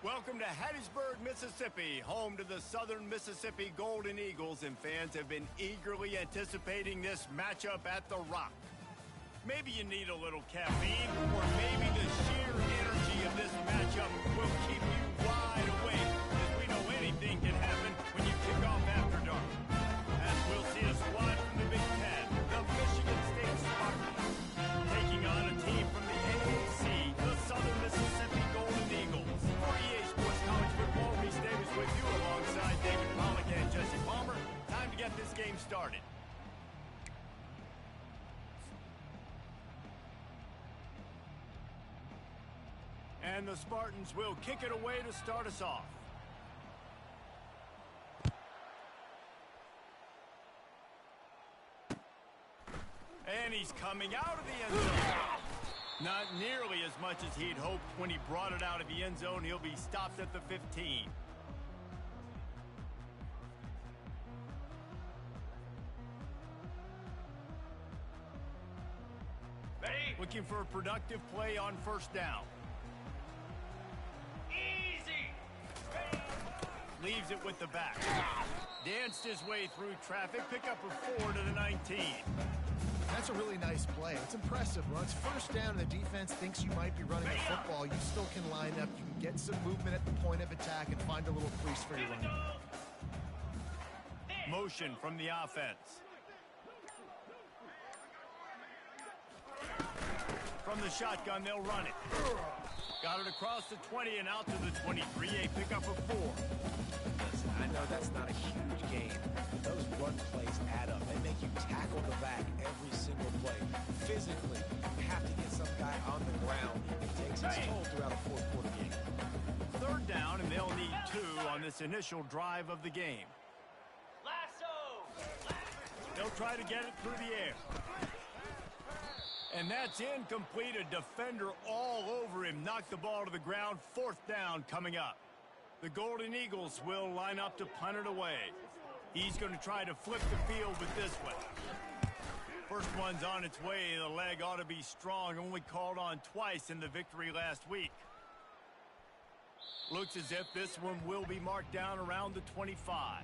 Welcome to Hattiesburg, Mississippi, home to the Southern Mississippi Golden Eagles, and fans have been eagerly anticipating this matchup at The Rock. Maybe you need a little caffeine, or maybe the sheer energy of this matchup will keep you wide awake, as we know anything can happen when you kick off after dark. As we'll see a squad from the Big Ten, the Michigan State Spartans, taking on a team from the AAC, the Southern Mississippi Golden Eagles. For EA Sports College Football, Reese Davis with you alongside David Pollack and Jesse Palmer. Time to get this game started. And the Spartans will kick it away to start us off. And he's coming out of the end zone. Not nearly as much as he'd hoped when he brought it out of the end zone. He'll be stopped at the 15. Ready? Looking for a productive play on first down. Easy. Ready. Leaves it with the back. Danced his way through traffic. Pickup of 4 to the 19. That's a really nice play. It's impressive. When it's first down and the defense thinks you might be running the football, you still can line up. You can get some movement at the point of attack and find a little crease for your running back. Motion from the offense. From the shotgun, they'll run it. Got it across the 20 and out to the 23. A pickup of 4. Listen, I know that's not a huge game, but those run plays add up. They make you tackle the back every single play. Physically, you have to get some guy on the ground. It takes its toll throughout a fourth-quarter game. Third down, and they'll need 2 on this initial drive of the game. Lasso! They'll try to get it through the air. And that's incomplete. A defender all over him. Knocked the ball to the ground. Fourth down coming up. The Golden Eagles will line up to punt it away. He's going to try to flip the field with this one. First one's on its way. The leg ought to be strong. Only called on twice in the victory last week. Looks as if this one will be marked down around the 25.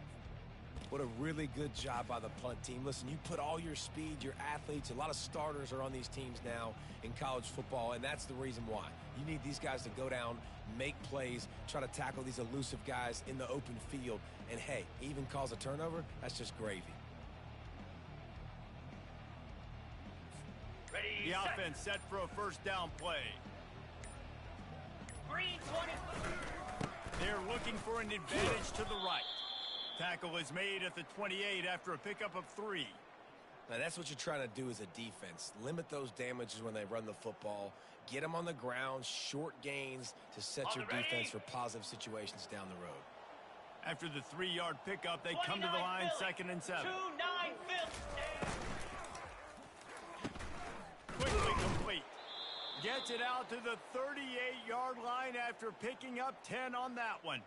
What a really good job by the punt team. Listen, you put all your speed, your athletes, a lot of starters are on these teams now in college football, and that's the reason why. You need these guys to go down, make plays, try to tackle these elusive guys in the open field. And, hey, even cause a turnover, that's just gravy. Ready, The set. offense set for a first down play. Green 20. They're looking for an advantage to the right. Tackle is made at the 28 after a pickup of 3. Now, that's what you're trying to do as a defense. Limit those damages when they run the football. Get them on the ground, short gains to set your defense for positive situations down the road. After the 3-yard pickup, they come to the line, Philly. 2nd and 7. 2-9 Philly. Quickly complete. Gets it out to the 38-yard line after picking up 10 on that one.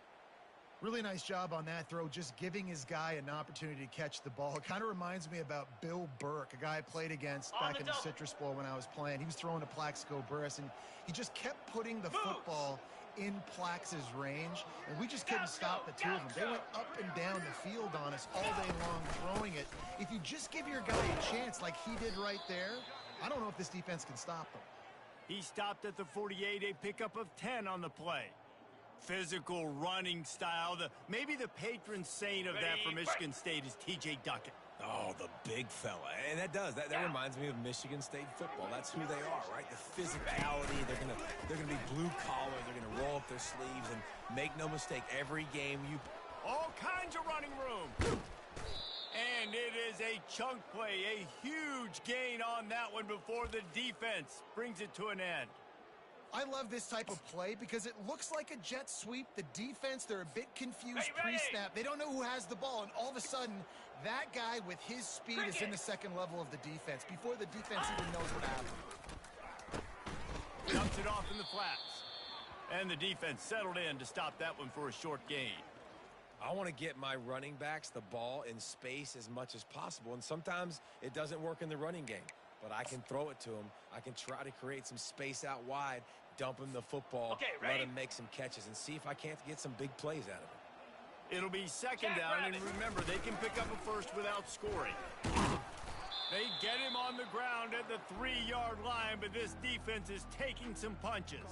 Really nice job on that throw, just giving his guy an opportunity to catch the ball. It kind of reminds me about Bill Burke, a guy I played against back in the Citrus Bowl when I was playing. He was throwing to Plaxico Burress, and he just kept putting the football in Plax's range, and we just couldn't stop the two of them. They went up and down the field on us all day long throwing it. If you just give your guy a chance like he did right there, I don't know if this defense can stop them. He stopped at the 48, a pickup of 10 on the play. Physical running style. Maybe the patron saint of that for Michigan State is T.J. Duckett. Oh, the big fella. And that reminds me of Michigan State football. That's who they are, right? The physicality. They're gonna be blue collar. They're gonna roll up their sleeves, and make no mistake, every game all kinds of running room. And it is a chunk play, a huge gain on that one before the defense brings it to an end. I love this type of play because it looks like a jet sweep. The defense, they're a bit confused pre-snap. They don't know who has the ball, and all of a sudden, that guy with his speed is in the second level of the defense before the defense even knows what happened. Dumps it off in the flats. And the defense settled in to stop that one for a short gain. I want to get my running backs the ball in space as much as possible, and sometimes it doesn't work in the running game. But I can throw it to him. I can try to create some space out wide, dump him the football, Okay, let ready? him make some catches, and see if I can't get some big plays out of it. It'll be second Jack down, and Rabbit. remember, they can pick up a first without scoring. They get him on the ground at the 3-yard line, but this defense is taking some punches.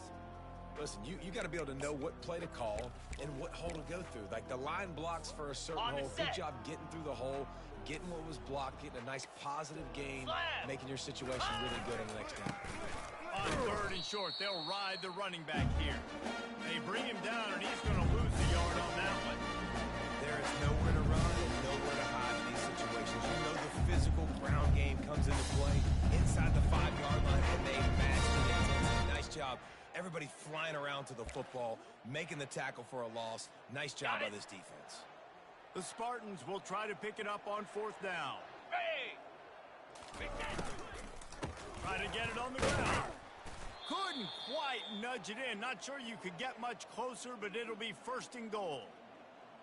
Listen, you got to be able to know what play to call and what hole to go through. Like the line blocks for a certain On the hole. Good set. job getting through the hole, getting what was blocked, getting a nice positive gain, Slam. making your situation really good on the next down. On third and short, they'll ride the running back here. They bring him down, and he's going to lose a yard on that one. There is nowhere to run and nowhere to hide in these situations. You know the physical ground game comes into play inside the 5-yard line, and they match the intensity. Nice job. Everybody flying around to the football, making the tackle for a loss. Nice job by this defense. The Spartans will try to pick it up on fourth down. Hey! Try to get it on the ground. Couldn't quite nudge it in. Not sure you could get much closer, but it'll be first and goal.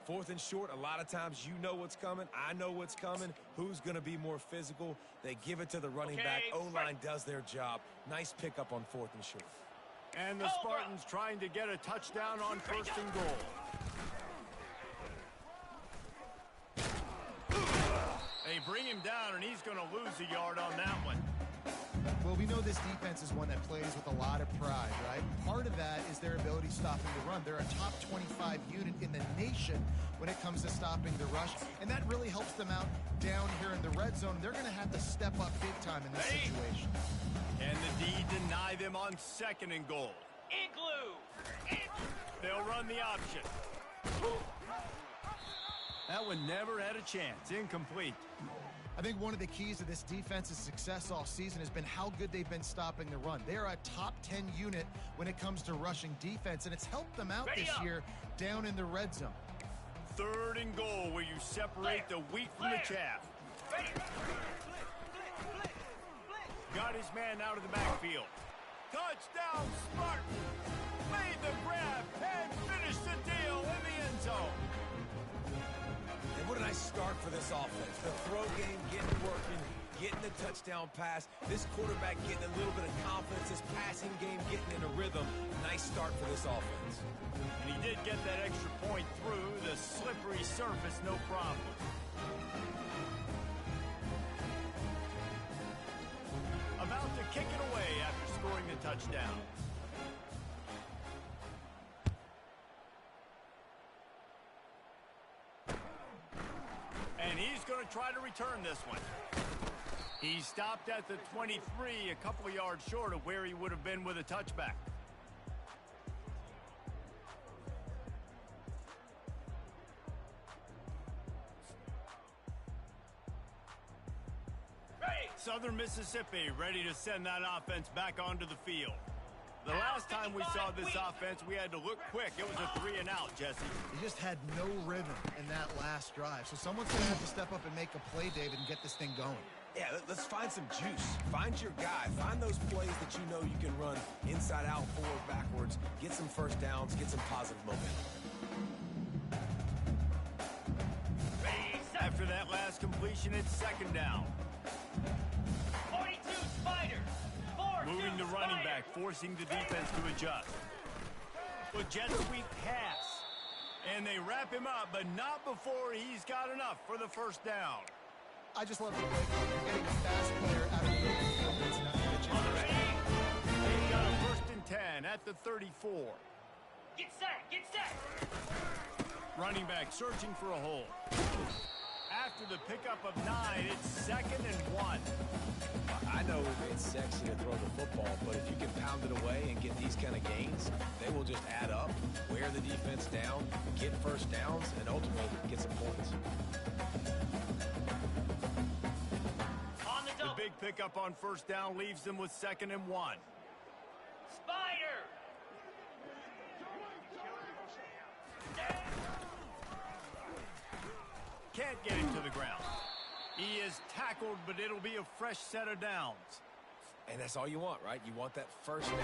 Fourth and short, a lot of times you know what's coming. I know what's coming. Who's going to be more physical? They give it to the running back. O-line does their job. Nice pickup on fourth and short. And the Spartans trying to get a touchdown on first and goal. They bring him down, and he's going to lose a yard on that one. Well, we know this defense is one that plays with a lot of pride, right? Part of that is their ability stopping the run. They're a top 25 unit in the nation when it comes to stopping the rush, and that really helps them out down here in the red zone. They're going to have to step up big time in this situation. And the D deny them on second and goal. Igloo! They'll run the option. That one never had a chance. Incomplete. I think one of the keys to this defense's success all season has been how good they've been stopping the run. They are a top 10 unit when it comes to rushing defense, and it's helped them out this year down in the red zone. Third and goal, where you separate the wheat from the chaff. Got his man out of the backfield. Touchdown, Spartan! Made the grab and finished the deal in the end zone. And what a nice start for this offense. The throw game getting working, getting the touchdown pass. This quarterback getting a little bit of confidence. This passing game getting in a rhythm. Nice start for this offense. And he did get that extra point through the slippery surface, no problem. About to kick it away after scoring the touchdown. And he's going to try to return this one. He stopped at the 23, a couple of yards short of where he would have been with a touchback. Southern Mississippi ready to send that offense back onto the field. The last time we saw this offense, we had to look quick. It was a 3-and-out, Jesse. They just had no rhythm in that last drive. So someone's going to have to step up and make a play, David, and get this thing going. Yeah, let's find some juice. Find your guy. Find those plays that you know you can run inside out, forward, backwards. Get some first downs. Get some positive momentum. After that last completion, it's second down. 42 Spiders! Moving the running back, forcing the defense to adjust. But jet sweep pass. And they wrap him up, but not before he's got enough for the first down. I just love the way you're getting a fast player out of the field. That's not the chance. He's got a first and 10 at the 34. Get set! Get set! Running back searching for a hole. After the pickup of 9, it's second and 1. I know it's sexy to throw the football, but if you can pound it away and get these kind of gains, they will just add up, wear the defense down, get first downs, and ultimately get some points. On the The double! big pickup on first down leaves them with second and 1. Spider! Can't get him to the ground. He is tackled, but it'll be a fresh set of downs. And that's all you want, right? You want that first down.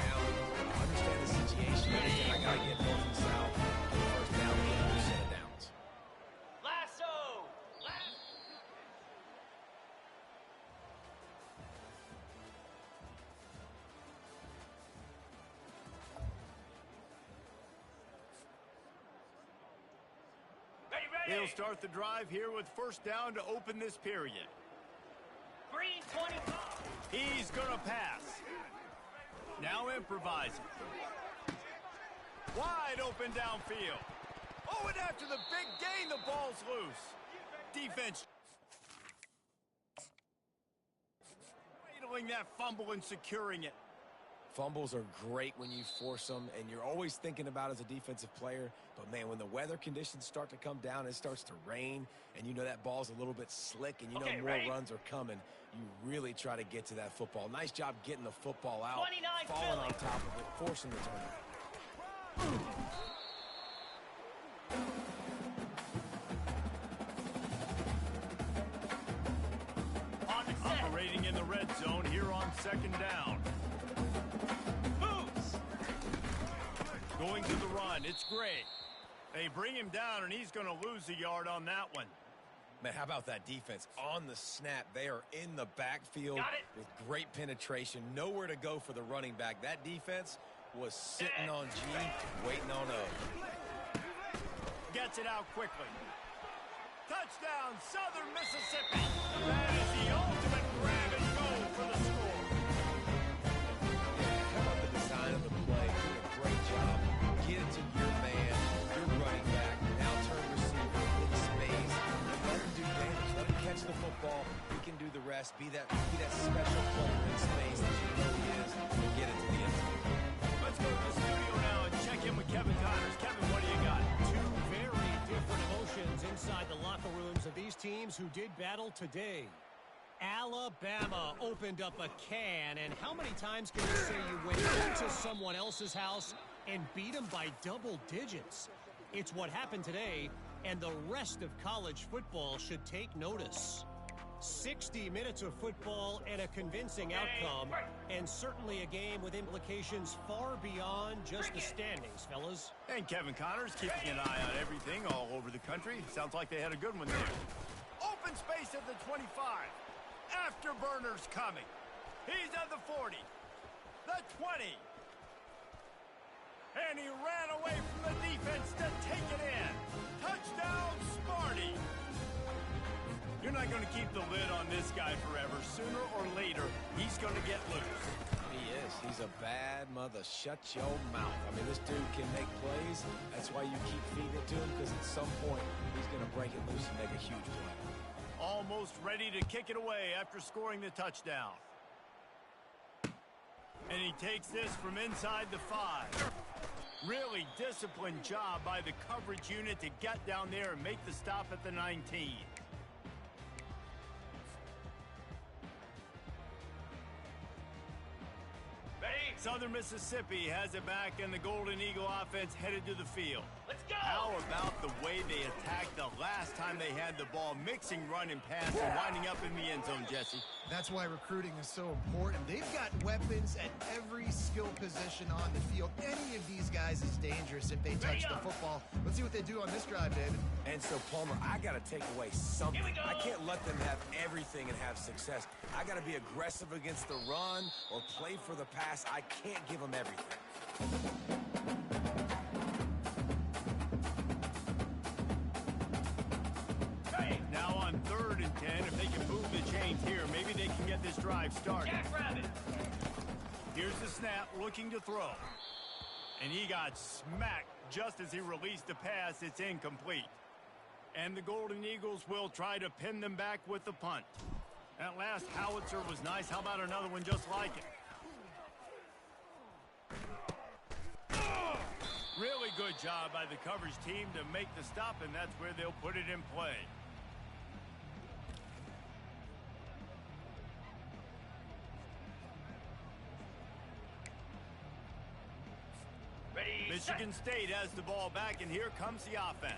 Understand the situation. Understand I got to get north and south. First down, get a new set of downs. Lasso! He'll start the drive here with first down to open this period. 3:25. He's going to pass. Now improvising. Wide open downfield. Oh, and after the big gain, the ball's loose. Defense cradling that fumble and securing it. Fumbles are great when you force them, and you're always thinking about as a defensive player. But, man, when the weather conditions start to come down, it starts to rain, and you know that ball's a little bit slick, and you know more ready? runs are coming, you really try to get to that football. Nice job getting the football out, 29 falling Philly. on top of it, forcing the turnover. On the set. Operating in the red zone here on second down. Moves. Going to the run. It's Gray. They bring him down, and he's going to lose a yard on that one. Man, how about that defense? On the snap, they are in the backfield Got it. with great penetration. Nowhere to go for the running back. That defense was sitting on G, waiting on O. Gets it out quickly. Touchdown, Southern Mississippi. That is the ultimate grab and go for the score. How about the design of the play? Did a great job. Get it to your man, your running back. Now turn receiver in space. Let him do damage. Let him catch the football. He can do the rest. Be that special player in space that you know he is. Get it to the end zone. Let's go to the studio now and check in with Kevin Connors. Kevin, what do you got? Two very different emotions inside the locker rooms of these teams who did battle today. Alabama opened up a can, and how many times can you say you went into someone else's house and beat them by double digits? It's what happened today, and the rest of college football should take notice. 60 minutes of football and a convincing outcome, and certainly a game with implications far beyond just the standings, fellas. And Kevin Connors keeping an eye on everything all over the country. Sounds like they had a good one there. Open space at the 25. Afterburners coming. He's at the 40. The 20. And he ran away from the defense to take it in. Touchdown, Smarty. You're not going to keep the lid on this guy forever. Sooner or later, he's going to get loose. He is. He's a bad mother. Shut your mouth. I mean, this dude can make plays. That's why you keep feeding it to him, because at some point, he's going to break it loose and make a huge play. Almost ready to kick it away after scoring the touchdown. And he takes this from inside the 5. Really disciplined job by the coverage unit to get down there and make the stop at the 19. Ready? Southern Mississippi has it back, and the Golden Eagle offense headed to the field. Let's go. How about the way they attacked the last time they had the ball, mixing run and pass and winding up in the end zone, Jesse? That's why recruiting is so important. They've got weapons at every skill position on the field. Any of these guys is dangerous if they touch the football. Let's see what they do on this drive, David. And so, Palmer, I got to take away something. Here we go. I can't let them have everything and have success. I got to be aggressive against the run or play for the pass. I can't give them everything. Now on 3rd and 10, if they can move the chains here, maybe they can get this drive started. Jackrabbit. Here's the snap, looking to throw. And he got smacked just as he released the pass. It's incomplete. And the Golden Eagles will try to pin them back with the punt. That last howitzer was nice. How about another one just like it? Really good job by the coverage team to make the stop, and that's where they'll put it in play. Ready? Michigan State has the ball back, and here comes the offense.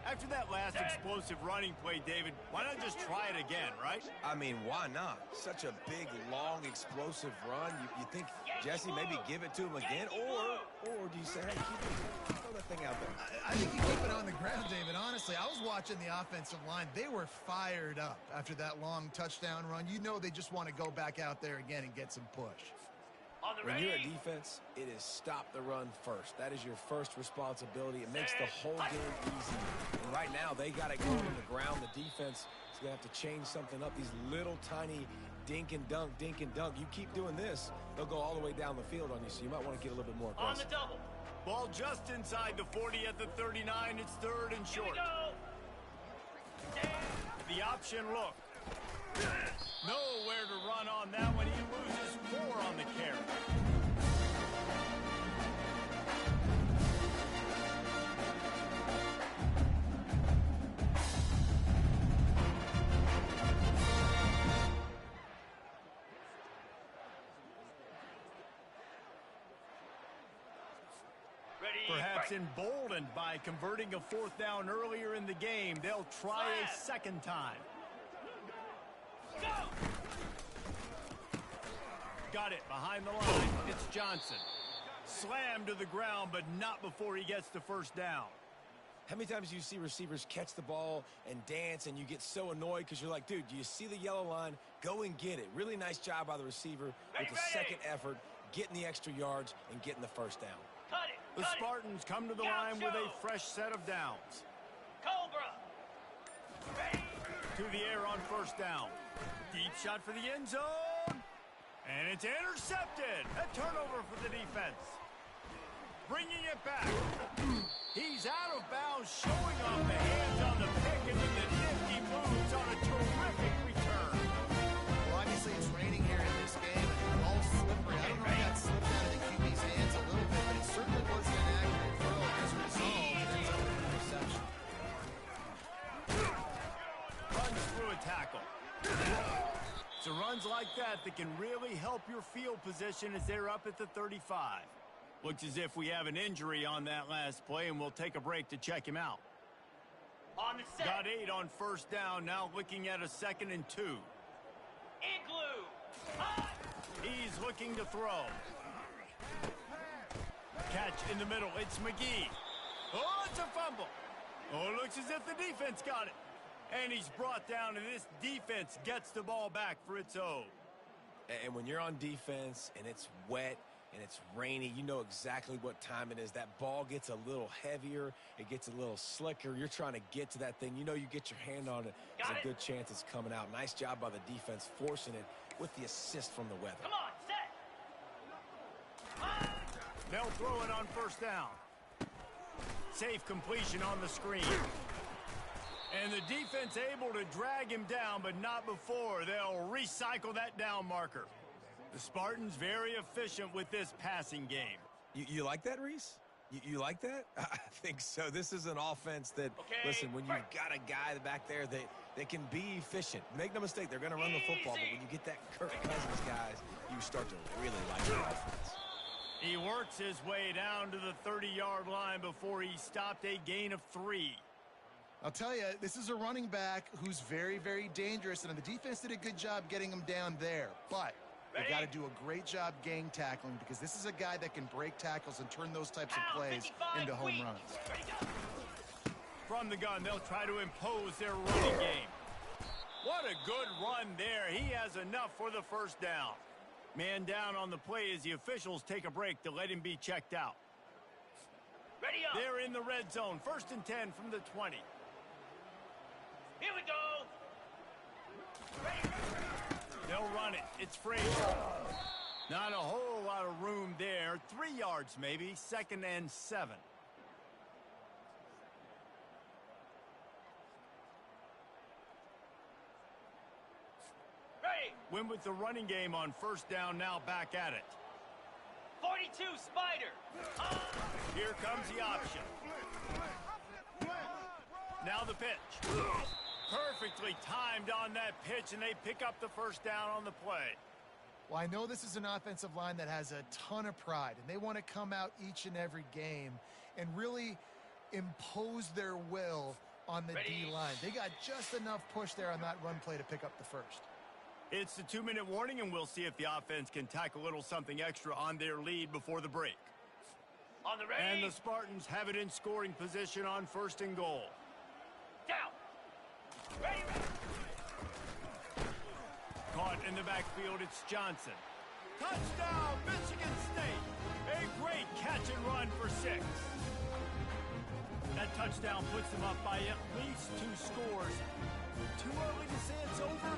After that last explosive running play, David, why not just try it again, right? I mean, why not? Such a big, long, explosive run. You think, Jesse, maybe give it to him again? Or do you say, hey, throw that thing out there? I think you keep it on the ground, David. Honestly, I was watching the offensive line. They were fired up after that long touchdown run. You know they just want to go back out there again and get some push. On the When ready. you're a defense, it is stop the run first. That is your first responsibility. It makes the whole game easy. And right now, they got it going on the ground. The defense is going to have to change something up. These little tiny dink and dunk, dink and dunk. You keep doing this, they'll go all the way down the field on you, so you might want to get a little bit more On aggressive. the double. Ball just inside the 40 at the 39. It's third and Here we short. go. The option look. Nowhere to run on that one. He loses 4 on the carry. Ready. Perhaps Right. emboldened by converting a 4th down earlier in the game, they'll try a Flag. second time. Go. Got it behind the line. It's Johnson. Slammed to the ground, but not before he gets the first down. How many times do you see receivers catch the ball and dance and you get so annoyed because you're like, dude, do you see the yellow line? Go and get it. Really nice job by the receiver Ready, with the ready. second effort, getting the extra yards and getting the first down. Cut it. The Cut Spartans come to the Gaucho. line with a fresh set of downs. it. Cobra. Ready. To the air on first down. Deep shot for the end zone. And it's intercepted. A turnover for the defense. Bringing it back. He's out of bounds, showing off the hands on the pick, and then the nifty moves on a terrific return. Well, obviously it's raining here in this game, and the ball's slippery. I don't know if that slipped out of the QB's hands a little bit, but it certainly wasn't an accurate throw. As a result, it ends up with an interception. Runs through a tackle. So runs like that can really help your field position as they're up at the 35. Looks as if we have an injury on that last play, and we'll take a break to check him out. On the set. Got 8 on first down, now looking at a 2nd and 2. Igloo. Hot. He's looking to throw. Catch in the middle, it's McGee. Oh, it's a fumble. Oh, it looks as if the defense got it. And he's brought down, and this defense gets the ball back for its own. And when you're on defense and it's wet and it's rainy, you know exactly what time it is. That ball gets a little heavier. It gets a little slicker. You're trying to get to that thing. You know you get your hand on it. There's Got a it. good chance it's coming out. Nice job by the defense forcing it with the assist from the weather. Come on. Set. Hot. They'll throw it on first down. Safe completion on the screen. And the defense able to drag him down, but not before. They'll recycle that down marker. The Spartans very efficient with this passing game. You like that, Reese? You like that? I think so. This is an offense that, Okay, listen, when you've break. got a guy back there that can be efficient. Make no mistake, they're going to run the football, but Easy. when you get that Kirk Cousins guys, you start to really like the offense. He works his way down to the 30-yard line before he stopped a gain of 3. I'll tell you, this is a running back who's very, very dangerous, and the defense did a good job getting him down there. But they Ready? got to do a great job gang tackling because this is a guy that can break tackles and turn those types of Out, plays 55, into home sweep. runs. Ready, go. From the gun, they'll try to impose their running game. What a good run there. He has enough for the first down. Man down on the play as the officials take a break to let him be checked out. Ready up. They're in the red zone. 1st and 10 from the 20. Here we go. Ready. They'll run it. It's Frazier. Not a whole lot of room there. 3 yards maybe. 2nd and 7. Ready. Win with the running game on first down, now back at it. 42 Spider. Hot. Here comes the option. Now the pitch. Perfectly timed on that pitch, and they pick up the first down on the play. Well, I know this is an offensive line that has a ton of pride, and they want to come out each and every game and really impose their will on the Ready. D-line. They got just enough push there on that run play to pick up the first. It's the 2-minute warning, and we'll see if the offense can tack a little something extra on their lead before the break. On the ready. And the Spartans have it in scoring position on 1st and goal. Down. Ready. Caught in the backfield, it's Johnson. Touchdown, Michigan State. A great catch and run for 6. That touchdown puts them up by at least 2 scores. Too early to say it's over?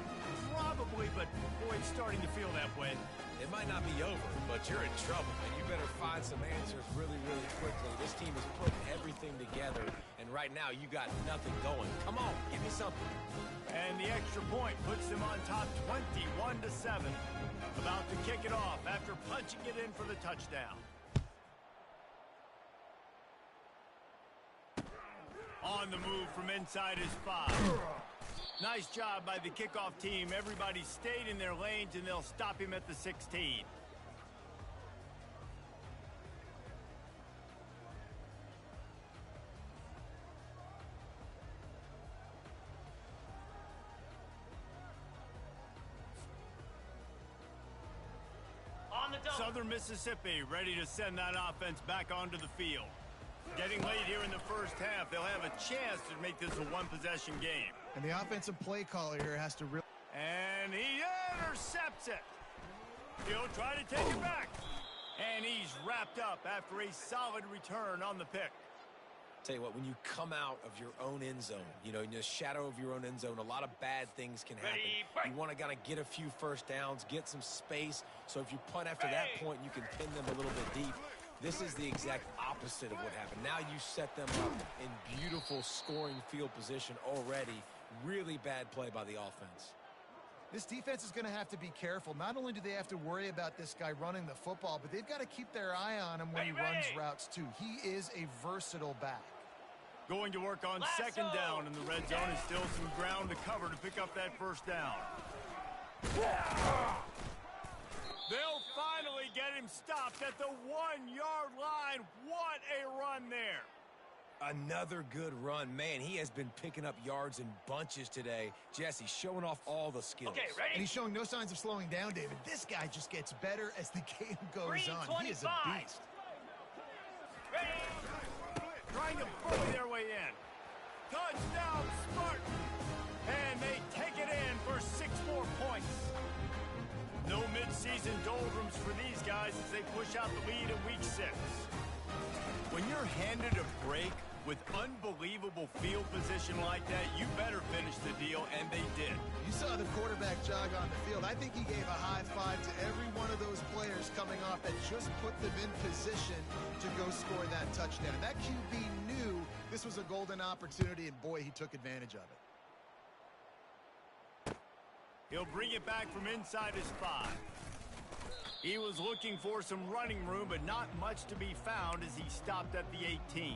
Probably, but boy, it's starting to feel that way. It might not be over, but you're in trouble, and you better find some answers really, really quickly. This team is putting everything together, and right now you got nothing going. Come on, give me something. And the extra point puts them on top 21-7. About to kick it off after punching it in for the touchdown. On the move from inside his 5. Nice job by the kickoff team. Everybody stayed in their lanes, and they'll stop him at the 16. On the double. Southern Mississippi ready to send that offense back onto the field. Getting late here in the first half, they'll have a chance to make this a one-possession game. And the offensive play caller here has to really... And he intercepts it. He'll try to take it back. And he's wrapped up after a solid return on the pick. Tell you what, when you come out of your own end zone, you know, in the shadow of your own end zone, a lot of bad things can happen. You want to kind of get a few first downs, get some space, so if you punt after that point, you can pin them a little bit deep. This is the exact opposite of what happened. Now you set them up in beautiful scoring field position already. Really bad play by the offense. This defense is going to have to be careful. Not only do they have to worry about this guy running the football, but they've got to keep their eye on him when he runs routes too. He is a versatile back. Going to work on second down in the red zone, and still some ground to cover to pick up that first down. They'll finally get him stopped at the 1-yard line. What a run there. Another good run. Man, he has been picking up yards in bunches today. Jesse showing off all the skills. Okay, ready? And he's showing no signs of slowing down, David. This guy just gets better as the game goes on. He is a beast. Ready? Trying to bully their way in. Touchdown, Spartan. And they take it in for 6 more points. No midseason doldrums for these guys as they push out the lead in week 6. When you're handed a break with unbelievable field position like that, you better finish the deal, and they did. You saw the quarterback jog on the field. I think he gave a high five to every one of those players coming off that just put them in position to go score that touchdown. That QB knew this was a golden opportunity, and boy, he took advantage of it. He'll bring it back from inside his 5. He was looking for some running room, but not much to be found as he stopped at the 18.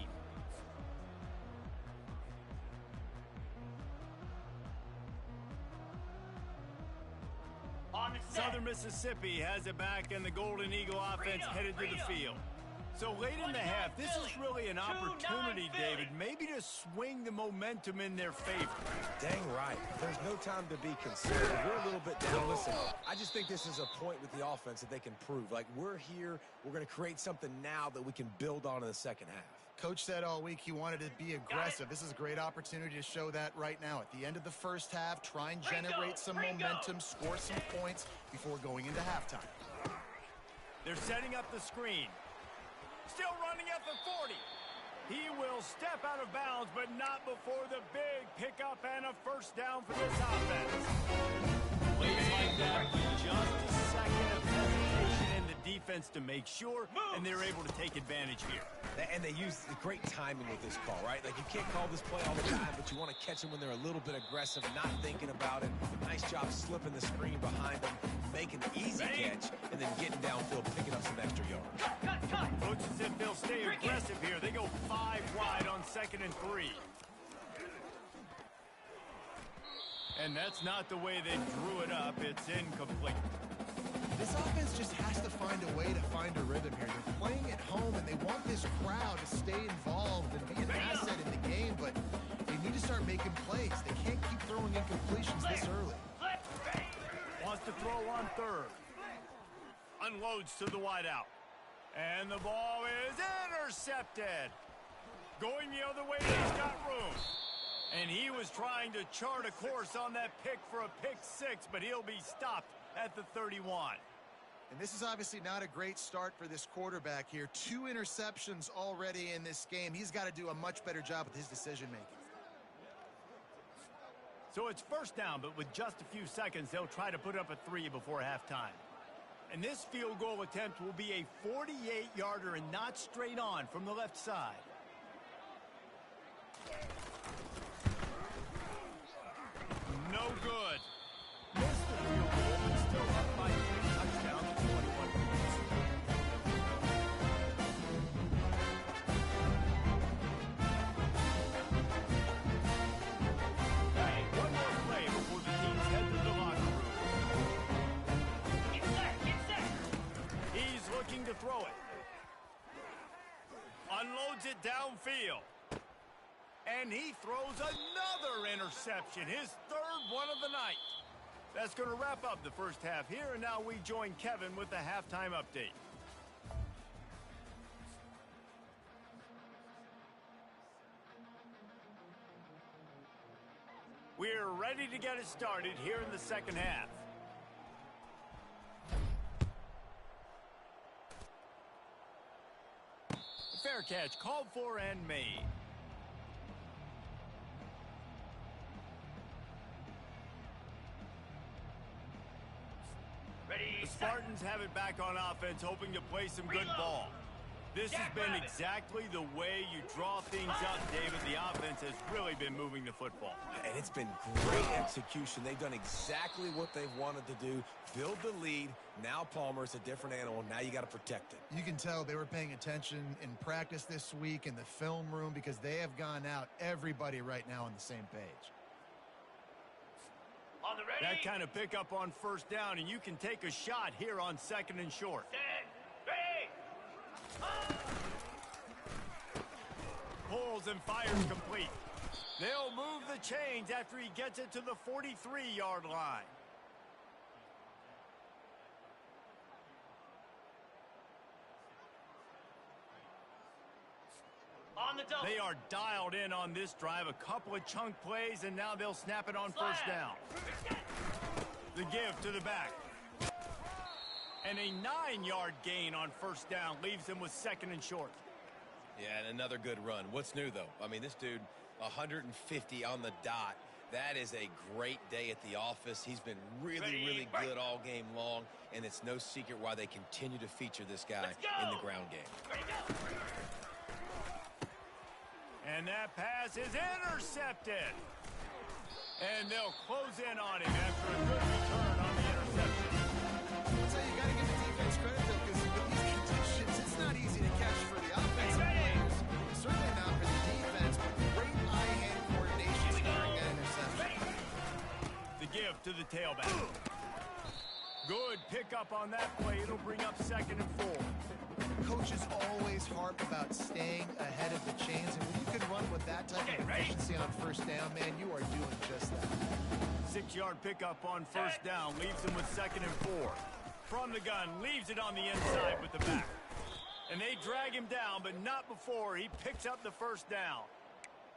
On the set. Southern Mississippi has it back, and the Golden Eagle offense headed to the field. So late in the half, this is really an opportunity, David, maybe to swing the momentum in their favor. Dang right. There's no time to be concerned. We're a little bit down. Listen, I just think this is a point with the offense that they can prove. Like, we're here. We're going to create something now that we can build on in the second half. Coach said all week he wanted to be aggressive. This is a great opportunity to show that right now. At the end of the first half, try and generate some momentum, score some points before going into halftime. They're setting up the screen. Still running at the 40. He will step out of bounds, but not before the big pickup and a first down for this offense. Plays like that, but just a second of hesitation in the defense to make sure, and they're able to take advantage here. And they use great timing with this call, right? Like, you can't call this play all the time, but you want to catch them when they're a little bit aggressive, not thinking about it. Nice job slipping the screen behind them, making an easy catch, and then getting downfield, picking up some extra yards. Cut. Coach said they'll stay aggressive here. They go 5 wide on 2nd and 3. And that's not the way they drew it up. It's incomplete. This offense just has to find a way to find a rhythm here. They're playing at home, and they want this crowd to stay involved and be an asset in the game, but they need to start making plays. They can't keep throwing incompletions this early. Wants to throw on 3rd. Unloads to the wideout. And the ball is intercepted. Going the other way, he's got room. And he was trying to chart a course on that pick for a pick 6, but he'll be stopped at the 31. And this is obviously not a great start for this quarterback here. 2 interceptions already in this game. He's got to do a much better job with his decision-making. So it's first down, but with just a few seconds, they'll try to put up a 3 before halftime. And this field goal attempt will be a 48-yarder and not straight on from the left side. No good. Missed the field goal, but still up by 3 touchdowns, 21 points. One more play before the teams head to the locker room. Get set, get set. He's looking to throw it. Unloads it downfield. And he throws another interception, his 3rd one of the night. That's going to wrap up the first half here, and now we join Kevin with the halftime update. We're ready to get it started here in the second half. Fair catch called for and made. Ready, The set. Spartans have it back on offense, hoping to play some good ball. This has been exactly the way you draw things up, David. The offense has really been moving the football. And it's been great execution. They've done exactly what they've wanted to do. Build the lead. Now Palmer's a different animal. Now you got to protect it. You can tell they were paying attention in practice this week in the film room because they have gone out, everybody right now on the same page. On the ready. That kind of pickup on first down, and you can take a shot here on 2nd and short. Set. Ready. Pulls and fires complete. They'll move the chains after he gets it to the 43-yard line. On the double. They are dialed in on this drive. A couple of chunk plays, and now they'll snap it on first down. The give to the back. And a 9-yard gain on first down leaves them with 2nd and short. Yeah, and another good run. What's new, though? I mean, this dude, 150 on the dot. That is a great day at the office. He's been really good all game long, and it's no secret why they continue to feature this guy in the ground game. Ready, go. And that pass is intercepted. And they'll close in on him after a good return on the interception. So you got to give the defense credit, though, because with these conditions, it's not easy to catch for the offensive players. Certainly not for the defense, but great eye-hand coordination during that interception. The give to the tailback. Good pickup on that play. It'll bring up 2nd and 4. Coaches always harp about staying ahead of the chains, and when you can run with that type of efficiency on first down, man, you are doing just that. 6-yard pickup on first down leaves him with 2nd and 4. From the gun, leaves it on the inside with the back. And they drag him down, but not before he picks up the first down.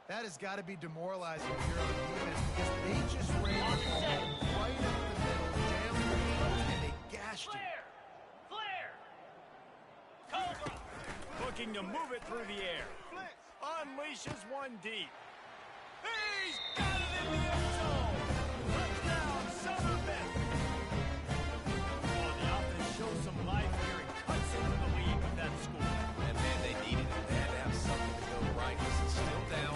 That has got to be demoralizing if you're on defense because they just ran the ball right up the middle, down the field, and they gashed it. Flare. Cobra. Looking to move it through the air. Unleashes one deep. He's got it in the end zone. Touchdown, Southern Miss. Oh, the offense shows some life here and cuts into the lead with that score. And, man, they needed it. They had to have something to go right. This is still down.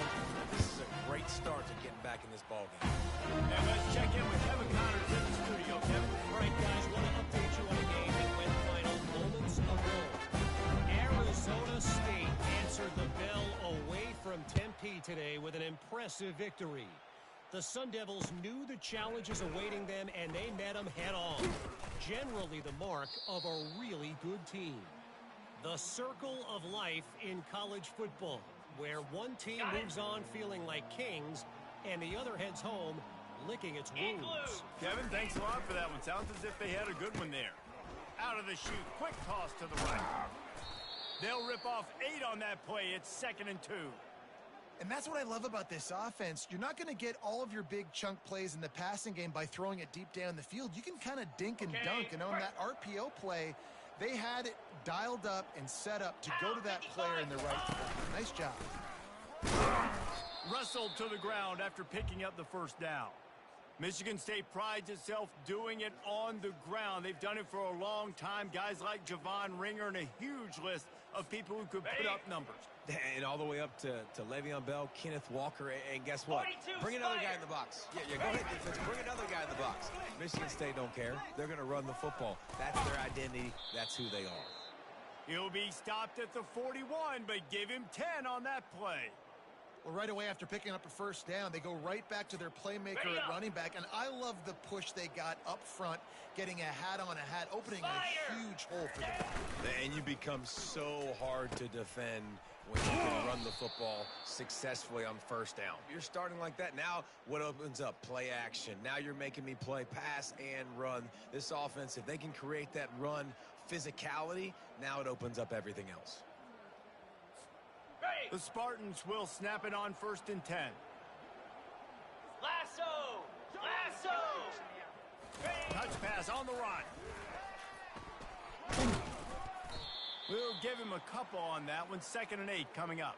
This is a great start to getting back in this ballgame. And let's check in with Kevin Connors in the studio. Kevin. All right, guys, want to update you on a game that went final moments ago. Arizona State answered the bell away from Tempe today with an impressive victory. The Sun Devils knew the challenges awaiting them, and they met them head-on. Generally the mark of a really good team. The circle of life in college football, where one team moves on feeling like kings, and the other heads home licking its wounds. Kevin, thanks a lot for that one. Sounds as if they had a good one there. Out of the chute, quick toss to the right. They'll rip off 8 on that play. It's 2nd and 2. And that's what I love about this offense. You're not going to get all of your big chunk plays in the passing game by throwing it deep down the field. You can kind of dink and dunk. And on that RPO play, they had it dialed up and set up to go to that player in the right spot. Nice job. Wrestled to the ground after picking up the first down. Michigan State prides itself doing it on the ground. They've done it for a long time. Guys like Javon Ringer and a huge list of people who could put up numbers. And all the way up to Le'Veon Bell, Kenneth Walker, and guess what? Bring another guy in the box. Yeah, go ahead, defense. Bring another guy in the box. Michigan State don't care. They're going to run the football. That's their identity. That's who they are. He'll be stopped at the 41, but give him 10 on that play. Well, right away after picking up a first down, they go right back to their playmaker at running back. And I love the push they got up front, getting a hat on a hat, opening a huge hole for them. And you become so hard to defend when you can run the football successfully on first down. You're starting like that. Now what opens up? Play action. Now you're making me play pass and run. This offense, if they can create that run physicality, now it opens up everything else. The Spartans will snap it on 1st and 10. Lasso! Touch pass on the run. We'll give him a couple on that one. 2nd and 8 coming up.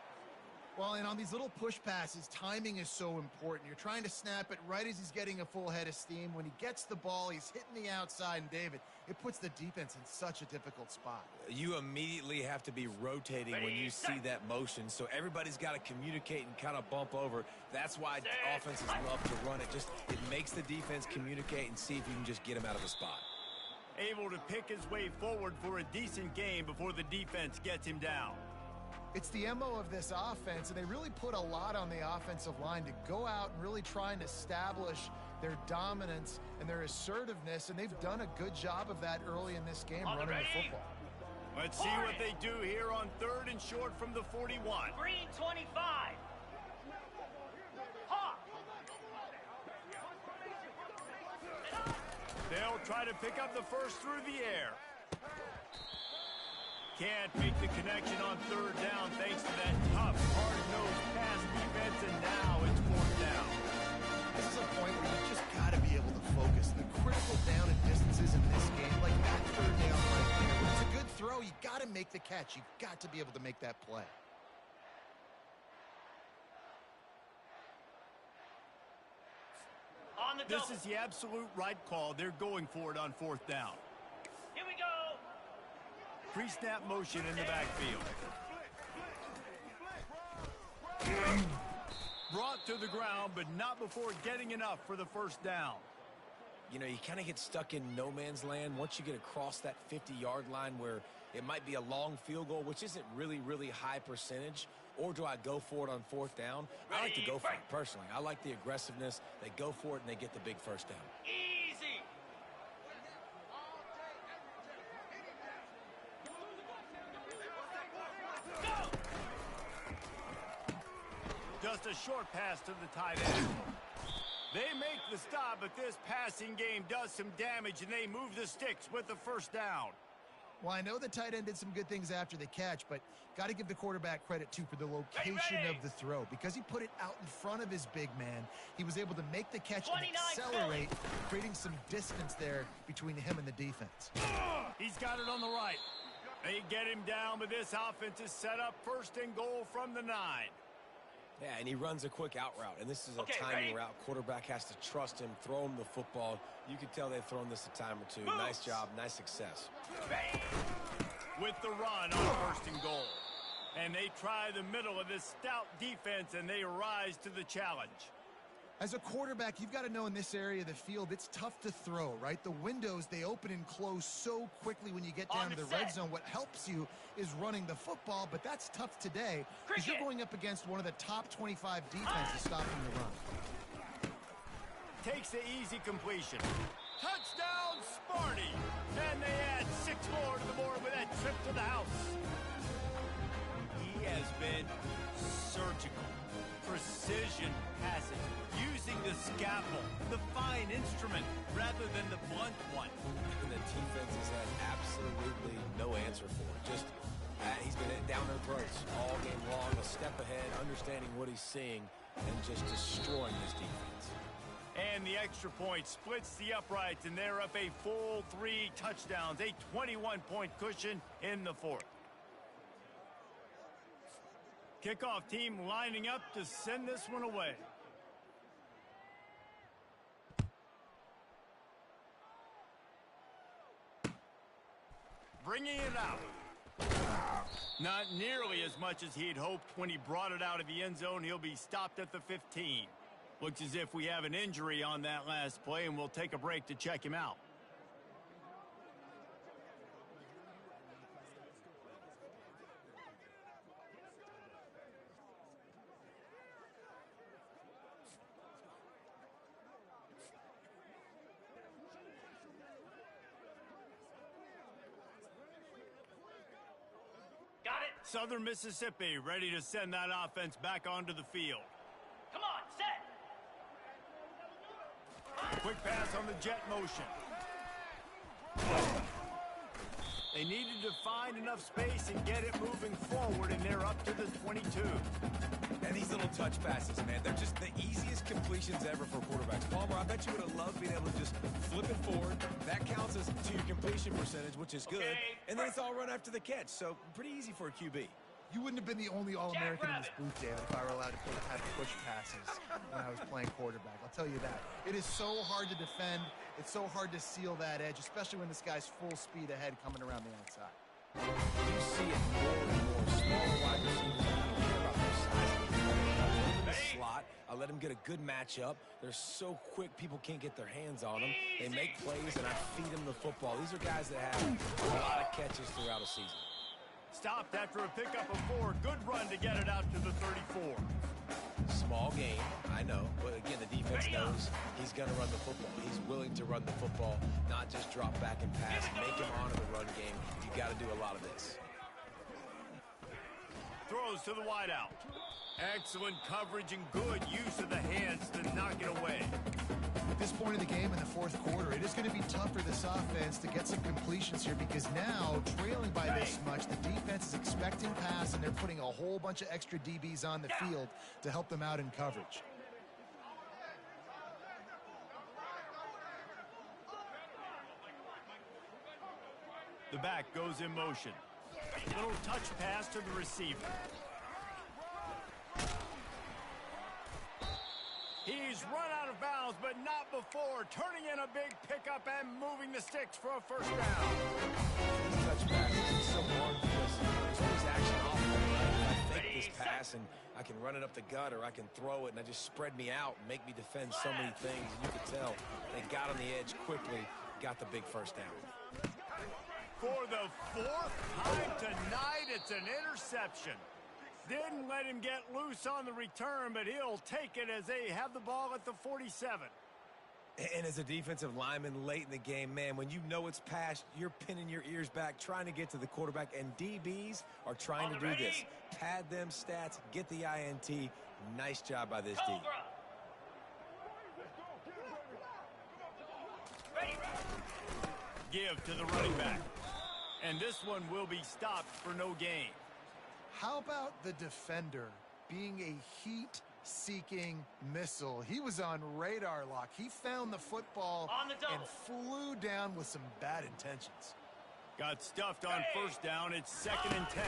Well, and on these little push passes, timing is so important. You're trying to snap it right as he's getting a full head of steam. When he gets the ball, he's hitting the outside, and David, it puts the defense in such a difficult spot. You immediately have to be rotating when you see that motion, so everybody's got to communicate and kind of bump over. That's why offenses love to run it. It makes the defense communicate and see if you can just get him out of the spot. Able to pick his way forward for a decent game before the defense gets him down. It's the MO of this offense, and they really put a lot on the offensive line to go out and really try and establish their dominance and their assertiveness, and they've done a good job of that early in this game running the football. Let's see what they do here on 3rd and short from the 41. Green 25. Hawk. They'll try to pick up the first through the air. Can't make the connection on 3rd down thanks to that tough, hard-nosed pass defense, and now it's 4th down. This is a point where you just got to be able to focus. The critical down and distances in this game, like that 3rd down right there. When it's a good throw, you got to make the catch. You've got to be able to make that play. On the double. This is the absolute right call. They're going for it on 4th down. Here we go. Pre-snap motion in the backfield. Brought to the ground, but not before getting enough for the 1st down. You know, you kind of get stuck in no man's land once you get across that 50-yard line where it might be a long field goal, which isn't really high percentage, or do I go for it on 4th down? I like to go for it personally. I like the aggressiveness. They go for it, and they get the big 1st down. Easy. Just a short pass to the tight end. They make the stop, but this passing game does some damage, and they move the sticks with the 1st down. Well, I know the tight end did some good things after the catch, but got to give the quarterback credit, too, for the location of the throw. Because he put it out in front of his big man, he was able to make the catch and accelerate, creating some distance there between him and the defense. He's got it on the right. They get him down, but this offense is set up 1st and goal from the 9. Yeah, and he runs a quick out route, and this is a timing route. Quarterback has to trust him, throw him the football. You can tell they've thrown this a time or two. Nice job, nice success. With the run on 1st and goal. And they try the middle of this stout defense, and they rise to the challenge. As a quarterback, you've got to know in this area of the field, it's tough to throw, right? The windows, they open and close so quickly when you get down to the red zone. What helps you is running the football, but that's tough today because you're going up against one of the top 25 defenses stopping the run. Takes the easy completion. Touchdown, Sparty! And they add 6 more to the board with that trip to the house. He has been surgical. Precision passing. Using the scalpel, the fine instrument, rather than the blunt one. And the defense has had absolutely no answer for it. Just He's been down their throats all game long, a step ahead, understanding what he's seeing, and just destroying this defense. And the extra point splits the uprights, and they're up a full 3 touchdowns, a 21-point cushion in the fourth. Kickoff team lining up to send this one away. Bringing it out. Not nearly as much as he'd hoped when he brought it out of the end zone. He'll be stopped at the 15. Looks as if we have an injury on that last play, and we'll take a break to check him out. Got it. Southern Mississippi ready to send that offense back onto the field. Come on, set. Quick pass on the jet motion. They needed to find enough space and get it moving forward, and they're up to the 22. And these little touch passes, man, they're just the easiest completions ever for quarterbacks. Palmer, I bet you would have loved being able to just flip it forward. That counts as to your completion percentage, which is good. Okay. And then it's all run after the catch, so pretty easy for a QB. You wouldn't have been the only All-American in this booth, David, if I were allowed to have push passes when I was playing quarterback. I'll tell you that. It is so hard to defend. It's so hard to seal that edge, especially when this guy's full speed ahead coming around the outside. You see it more and more. Smaller wide receivers, I don't care about their size. In the slot, I let them get a good matchup. They're so quick, people can't get their hands on them. They make plays, and I feed them the football. These are guys that have a lot of catches throughout a season. Stopped after a pickup of 4. Good run to get it out to the 34. Small game, I know, but again, the defense knows he's going to run the football. He's willing to run the football, not just drop back and pass, make him honor the run game. You got to do a lot of this. Throws to the wideout. Excellent coverage and good use of the hands to knock it away. At this point in the game in the fourth quarter, it is going to be tough for this offense to get some completions here because now, trailing by this much, the defense is expecting pass, and they're putting a whole bunch of extra DBs on the field to help them out in coverage. The back goes in motion. Little touch pass to the receiver. He's run out of bounds, but not before. Turning in a big pickup and moving the sticks for a first down. These touch passes are so hard because there's always action off of them, right? If I fake this pass and I can run it up the gut, or I can throw it and I just spread me out and make me defend so many things. And you could tell they got on the edge quickly, got the big first down. For the 4th time tonight, it's an interception. Didn't let him get loose on the return, but he'll take it as they have the ball at the 47. And as a defensive lineman late in the game, man, when you know it's past, you're pinning your ears back, trying to get to the quarterback, and DBs are trying to do this. Pad them stats, get the INT. Nice job by this D. Give to the running back. And this one will be stopped for no gain. How about the defender being a heat-seeking missile? He was on radar lock. He found the football and flew down with some bad intentions. Got stuffed on first down. It's 2nd and 10.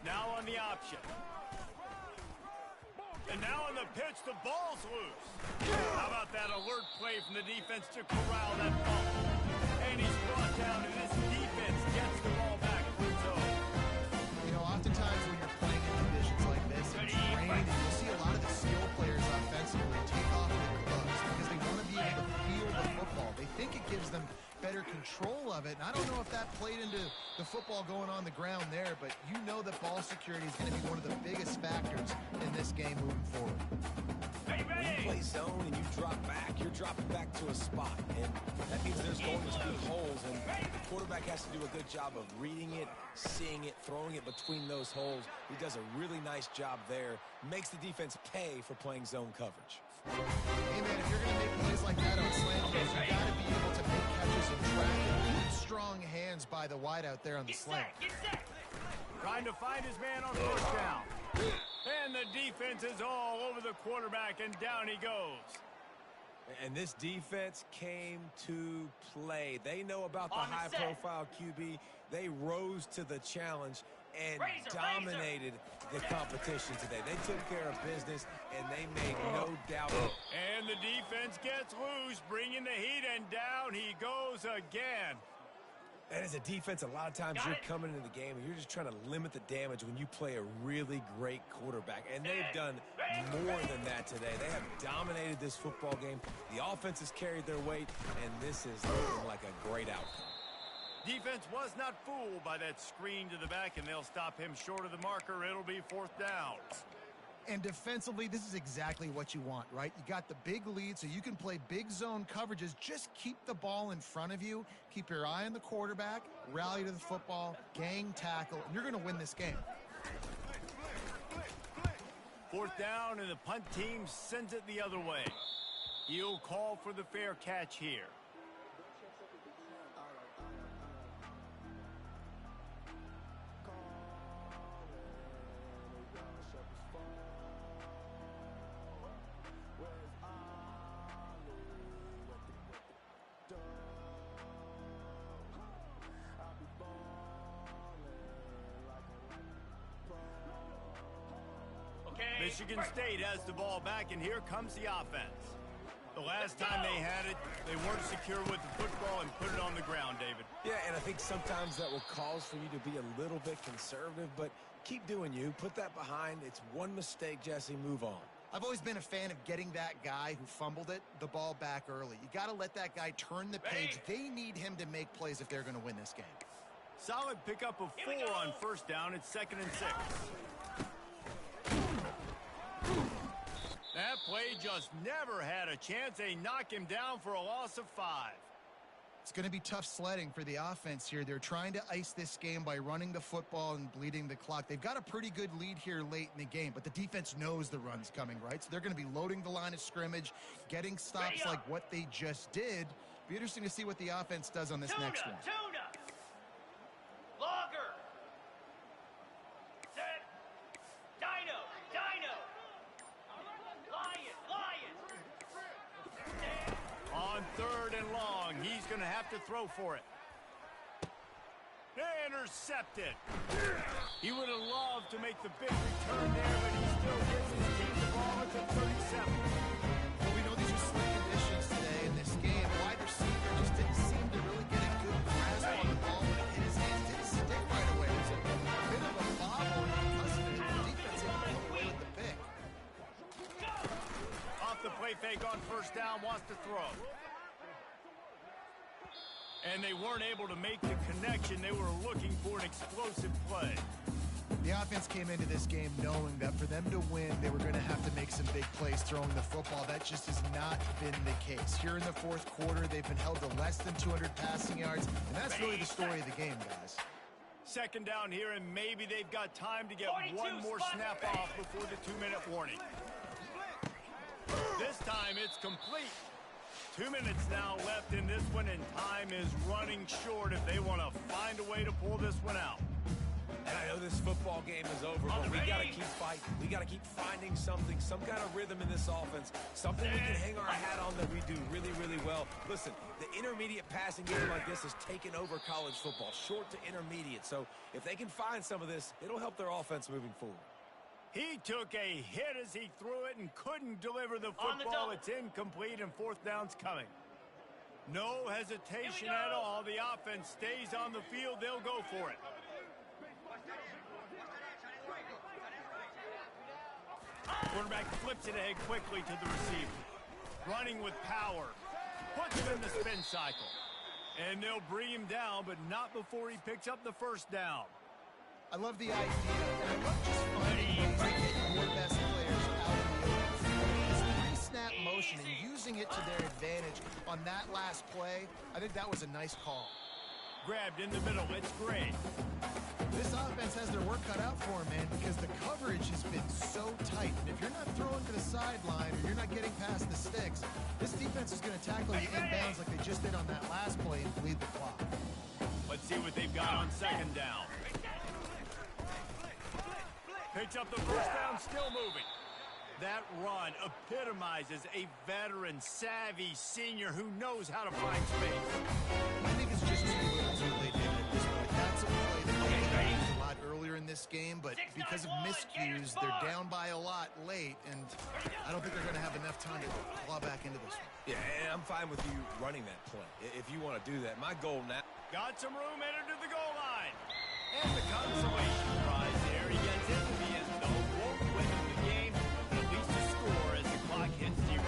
Now on the option. And now on the pitch, the ball's loose. How about that alert play from the defense to corral that ball? And he's brought down, and this defense gets the ball back for its own. You know, oftentimes when you're playing in conditions like this, it's rain, and you'll see a lot of the skill players offensively take off their gloves because they want to be able to feel the football. They think it gives them better control of it. And I don't know if that played into the football going on the ground there, but you know that ball security is going to be one of the biggest factors in this game moving forward. When you play zone and you drop back, you're dropping back to a spot. And that means there's going to be holes. And the quarterback has to do a good job of reading it, seeing it, throwing it between those holes. He does a really nice job there. Makes the defense pay for playing zone coverage. Hey, man, if you're going to make plays like that on slant plays, you've got to be able to make catches and track it. Good, strong hands by the wide out there on the slant. Trying to find his man on first down. And the defense is all over the quarterback, and down he goes. And this defense came to play. They know about the high-profile QB. They rose to the challenge and dominated the competition today. They took care of business, and they made no doubt. And the defense gets loose, bringing the heat, and down he goes again. And as a defense, a lot of times you're coming into the game and you're just trying to limit the damage when you play a really great quarterback. And they've done more than that today. They have dominated this football game. The offense has carried their weight, and this is looking like a great outcome. Defense was not fooled by that screen to the back, and they'll stop him short of the marker. It'll be fourth down. And defensively, this is exactly what you want, right? You got the big lead, so you can play big zone coverages. Just keep the ball in front of you. Keep your eye on the quarterback, rally to the football, gang tackle, and you're going to win this game. Fourth down, and the punt team sends it the other way. He'll call for the fair catch here. Michigan State has the ball back, and here comes the offense. The last time they had it, they weren't secure with the football and put it on the ground, David. Yeah, and I think sometimes that will cause for you to be a little bit conservative, but keep doing you. Put that behind. It's one mistake, Jesse. Move on. I've always been a fan of getting that guy who fumbled it, the ball back early. You got to let that guy turn the page. They need him to make plays if they're going to win this game. Solid pickup of 4 on first down. It's 2nd and 6. That play just never had a chance. They knock him down for a loss of 5. It's going to be tough sledding for the offense here. They're trying to ice this game by running the football and bleeding the clock. They've got a pretty good lead here late in the game, but the defense knows the run's coming, right? So they're going to be loading the line of scrimmage, getting stops like what they just did. Be interesting to see what the offense does on this next one. Longer. Set. Dino. Lion. On 3rd and long, he's going to have to throw for it. Intercepted. He would have loved to make the big return there, but he still gets his team the ball at the 37. Well, we know these are slick conditions today in this game. Wide receiver just didn't seem to really get a good grasp on the ball when it hit his hands. Didn't stick right away. It was a bit of a bobble, and because of it, the defense able to come away with the pick. Off the play fake on first down, wants to throw. And they weren't able to make the connection. They were looking for an explosive play. The offense came into this game knowing that for them to win, they were going to have to make some big plays throwing the football. That just has not been the case. Here in the fourth quarter, they've been held to less than 200 passing yards, and that's really the story of the game, guys. 2nd down here, and maybe they've got time to get one more snap off before the 2-minute warning. This time it's complete. 2 minutes now left in this one, and time is running short if they want to find a way to pull this one out. And I know this football game is over, but we got to keep fighting. We got to keep finding something, some kind of rhythm in this offense, something we can hang our hat on that we do really, really well. Listen, the intermediate passing game like this has taken over college football, short to intermediate. So if they can find some of this, it'll help their offense moving forward. He took a hit as he threw it and couldn't deliver the football. It's incomplete, and 4th down's coming. No hesitation at all. The offense stays on the field. They'll go for it. Quarterback flips it ahead quickly to the receiver. Running with power. Puts him in the spin cycle. And they'll bring him down, but not before he picks up the first down. I love the idea, and I love just finding ways to get your best players out of the open. This pre-snap motion and using it to their advantage on that last play, I think that was a nice call. Grabbed in the middle, it's Gray. This offense has their work cut out for them, man, because the coverage has been so tight. And if you're not throwing to the sideline or you're not getting past the sticks, this defense is going to tackle you inbounds like they just did on that last play and bleed the clock. Let's see what they've got on 2nd down. Picks up the first down, still moving. That run epitomizes a veteran, savvy senior who knows how to find space. I think it's just too little too late at this point. That's a play that they could have used a lot earlier in this game, but because of miscues, they're down by a lot late, and I don't think they're going to have enough time to claw back into this one. Yeah, and I'm fine with you running that play if you want to do that. My goal now. Got some room, entered to the goal line. And the consolation prize there. He gets in the end zone, won't win the game, but at least a score as the clock hits 0.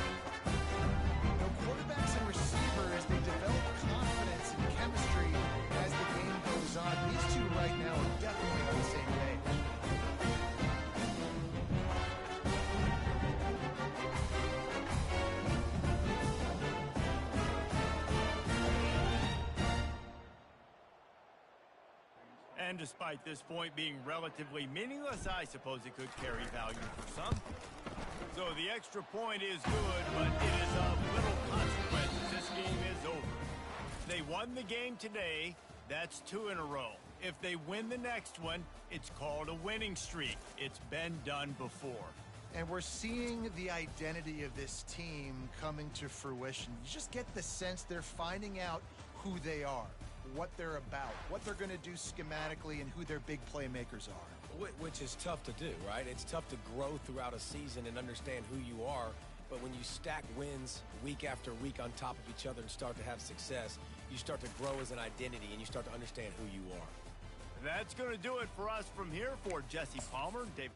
The quarterbacks and receivers, they develop confidence and chemistry as the game goes on. These two right now are definitely on the same page. And despite this point being relatively meaningless, I suppose it could carry value for some. So the extra point is good, but it is of little consequence. This game is over. They won the game today. That's 2 in a row. If they win the next one, it's called a winning streak. It's been done before. And we're seeing the identity of this team coming to fruition. You just get the sense they're finding out who they are, what they're about, what they're going to do schematically, and who their big playmakers are. Which is tough to do, right? It's tough to grow throughout a season and understand who you are. But when you stack wins week after week on top of each other and start to have success, you start to grow as an identity and you start to understand who you are. That's going to do it for us from here. For Jesse Palmer, Dave.